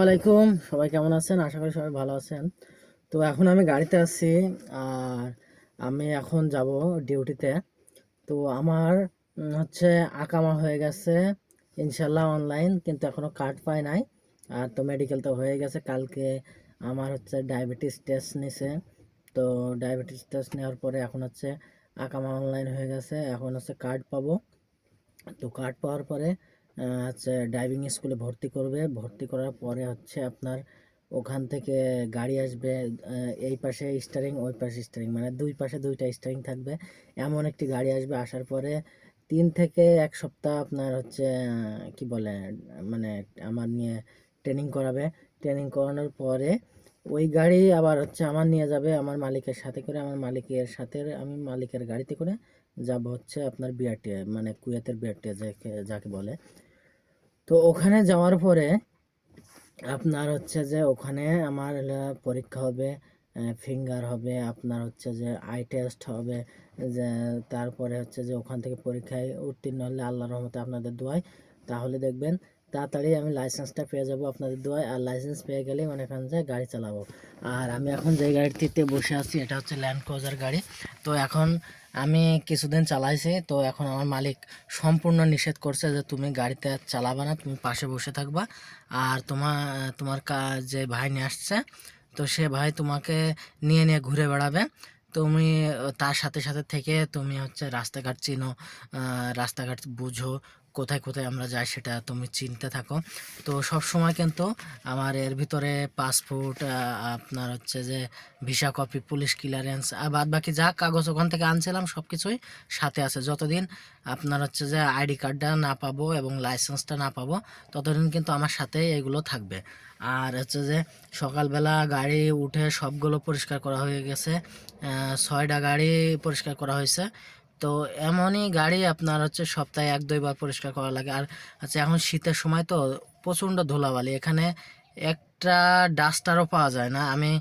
আলাইকুম, সবাই কেমন আছেন? আশা করি সবাই ভালো আছেন। তো এখন আমি গাড়িতে আছি, আর আমি এখন যাব ডিউটিতে। তো আমার হচ্ছে আকামা হয়ে গেছে ইনশাল্লাহ অনলাইন, কিন্তু এখনো কার্ড পাই নাই। আর তো মেডিকেল তো হয়ে গেছে কালকে। আমার হচ্ছে ডায়াবেটিস টেস্ট নিছে। তো ডায়াবেটিস টেস্ট নেওয়ার পরে এখন হচ্ছে আকামা অনলাইন হয়ে গেছে, এখন হচ্ছে কার্ড পাবো। তো কার্ড পাওয়ার পরে হচ্ছে ড্রাইভিং স্কুলে ভর্তি করবে। ভর্তি করার পরে হচ্ছে আপনার ওখান থেকে গাড়ি আসবে। এই পাশে স্টিয়ারিং, ওই পাশে স্টিয়ারিং, মানে দুই পাশে দুইটা স্টিয়ারিং থাকবে। এমন একটি গাড়ি আসবে। আসার পরে 3 থেকে 1 সপ্তাহ আপনার হচ্ছে কি বলে, মানে আমার নিয়ে ট্রেনিং করাবে। ট্রেনিং করানোর পরে ওই গাড়ি আবার হচ্ছে আমার নিয়ে যাবে আমার মালিকের সাথে করে। আমার মালিকের সাথে আমি মালিকের গাড়িতে করে যাব হচ্ছে আপনার বিআরটিএ, মানে কুয়েতের বিআরটিএ যাকে যাকে বলে। তো ওখানে যাওয়ার পরে আপনার হচ্ছে যে ওখানে আমার পরীক্ষা হবে, ফিঙ্গার হবে, আপনার হচ্ছে যে আই টেস্ট হবে। যে তারপরে হচ্ছে যে ওখান থেকে পরীক্ষায় উত্তীর্ণ হলে আল্লাহর রহমতে আপনাদের দোয়ায়, তাহলে দেখবেন তাড়াতাড়ি আমি লাইসেন্সটা পেয়ে যাব আপনাদের দোয়ায়। আর লাইসেন্স পেয়ে গেলেই মনে করেন যে গাড়ি চালাবো। আর আমি এখন যে গাড়িটিতে বসে আছি এটা হচ্ছে ল্যান্ড ক্রুজার গাড়ি। তো এখন আমি কিছুদিন চালাইছি, তো এখন আমার মালিক সম্পূর্ণ নিষেধ করছে যে তুমি গাড়িতে চালাবা না, তুমি পাশে বসে থাকবা। আর তোমার যে ভাই নিয়ে আসছে, তো সে ভাই তোমাকে নিয়ে নিয়ে ঘুরে বেড়াবে। তুমি তার সাথে সাথে থেকে তুমি হচ্ছে রাস্তাঘাট চিনো, রাস্তাঘাট বুঝো, কোথায় কোথায় আমরা যাই সেটা তুমি চিনতে থাকো। তো সব সময় কিন্তু আমার এর ভিতরে পাসপোর্ট, আপনার হচ্ছে যে ভিসা কপি, পুলিশ ক্লিয়ারেন্স আর বাদ বাকি যা কাগজ ওখান থেকে আনছিলাম সব কিছুই সাথে আছে। যতদিন আপনার হচ্ছে যে আইডি কার্ডটা না পাবো এবং লাইসেন্সটা না পাবো, ততদিন কিন্তু আমার সাথে এগুলো থাকবে। আর হচ্ছে যে সকালবেলা গাড়ি উঠে সবগুলো পরিষ্কার করা হয়ে গেছে। 6টা গাড়ি পরিষ্কার করা হয়েছে। তো এমনই গাড়ি আপনার হচ্ছে সপ্তাহে 1-2 বার পরিষ্কার করা লাগে। আর হচ্ছে এখন শীতের সময় তো প্রচণ্ড ধুলাবালি, এখানে একটা ডাস্টারও পাওয়া যায় না। আমি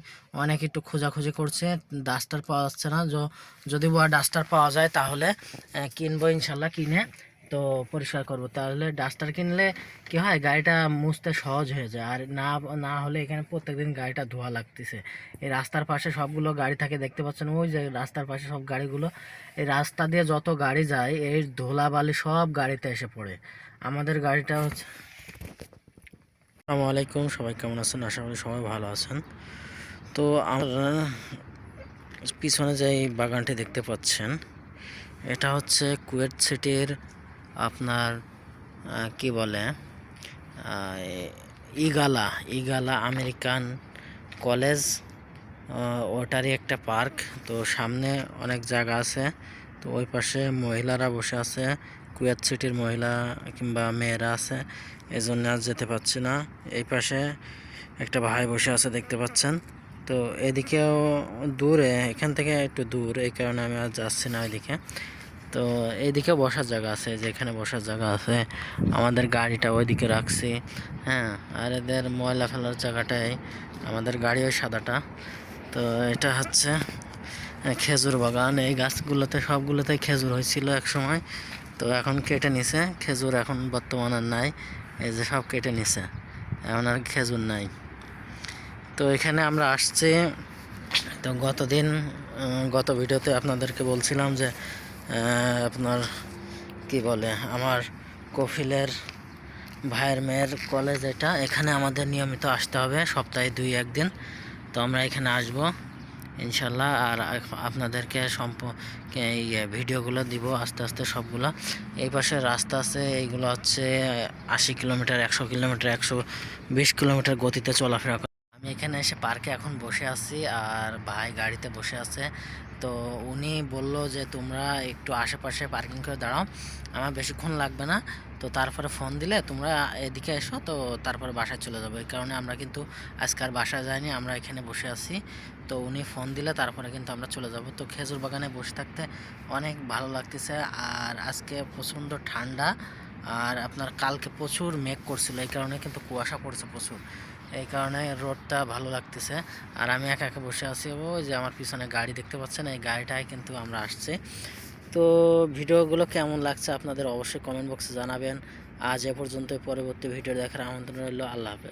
অনেক একটু খোঁজাখুঁজি করছি, ডাস্টার পাওয়া যাচ্ছে না। যদি বা ডাস্টার পাওয়া যায় তাহলে কিনবো ইনশাল্লাহ, কিনে তো পরিষ্কার করব। তাহলে ডাস্টার কিনলে কি হয়, গাড়িটা মুছতে সহজ হয়ে যায়। আর না না হলে এখানে প্রত্যেকদিন গাড়িটা ধোয়া লাগতেছে। এই রাস্তার পাশে সবগুলো গাড়ি থাকে, দেখতে পাচ্ছেন ওই যে রাস্তার পাশে সব গাড়িগুলো। এই রাস্তা দিয়ে যত গাড়ি যায় এই ধুলাবালি সব গাড়িতে এসে পড়ে। আমাদের গাড়িটা হচ্ছে। আসসালামু আলাইকুম, সবাই কেমন আছেন? আশা করি সবাই ভালো আছেন। তো আমরা পিছনে যে বাগানটি দেখতে পাচ্ছেন, এটা হচ্ছে কুয়েত সিটির আপনার কি বলে, ইগালা ইগালা আমেরিকান কলেজ, ওটারই একটা পার্ক। তো সামনে অনেক জায়গা আছে। তো ওই পাশে মহিলারা বসে আছে, কুয়েত সিটির মহিলা কিংবা মেয়েরা আছে, এই জন্য আজ যেতে পারছি না। এই পাশে একটা ভাই বসে আছে দেখতে পাচ্ছেন। তো এদিকেও দূরে, এখান থেকে একটু দূর, এই কারণে আমি আজ যাচ্ছি না ওইদিকে। তো এইদিকে বসার জায়গা আছে, যেখানে বসার জায়গা আছে আমাদের গাড়িটা ওইদিকে রাখছি। হ্যাঁ, আর এদের ময়লা ফেলার জায়গাটাই আমাদের গাড়ি, ওই সাদাটা। তো এটা হচ্ছে খেজুর বাগান। এই গাছগুলোতে সবগুলোতেই খেজুর হয়েছিল এক সময়, তো এখন কেটে নিছে খেজুর, এখন বর্তমান আর নাই। এই যে সব কেটে নিছে, এখন আর খেজুর নাই। তো এখানে আমরা আসছি। তো গত ভিডিওতে আপনাদেরকে বলছিলাম যে আপনার কি বলে, আমার কফিলের ভাইয়ের মেয়ের কলেজ এটা, এখানে আমাদের নিয়মিত আসতে হবে সপ্তাহে 2-1 দিন। তো আমরা এখানে আসব ইনশাল্লাহ, আর আপনাদেরকে এই ভিডিওগুলো দিব আস্তে আস্তে সবগুলো। এই পাশে রাস্তা আছে, এইগুলো হচ্ছে 80 কিলোমিটার, 100 কিলোমিটার, 120 কিলোমিটার গতিতে চলাফেরা করে। আমি এখানে এসে পার্কে এখন বসে আছি, আর ভাই গাড়িতে বসে আছে। তো উনি বলল যে তোমরা একটু আশেপাশে পার্কিং করে দাঁড়াও, আমার বেশিক্ষণ লাগবে না। তো তারপরে ফোন দিলে তোমরা এদিকে এসো, তো তারপরে বাসায় চলে যাবো। এই কারণে আমরা কিন্তু আজকাল বাসায় যাইনি, আমরা এখানে বসে আছি। তো উনি ফোন দিলে তারপরে কিন্তু আমরা চলে যাব। তো খেজুর বাগানে বসে থাকতে অনেক ভালো লাগতেছে। আর আজকে প্রচণ্ড ঠান্ডা, আর আপনার কালকে প্রচুর মেঘ করছিল, এই কারণে কিন্তু কুয়াশা পড়ছে প্রচুর, এই কারণে রোডটা ভালো লাগতেছে। আর আমি একা একা বসে আছি। ওই যে আমার পিছনে গাড়ি দেখতে পাচ্ছেন, এই গাড়িটায় কিন্তু আমরা আসছি। তো ভিডিওগুলো কেমন লাগছে আপনাদের অবশ্যই কমেন্ট বক্সে জানাবেন। আজ এ পর্যন্ত, পরবর্তী ভিডিও দেখার আমন্ত্রণ রইল। আল্লাহ হাফেজ।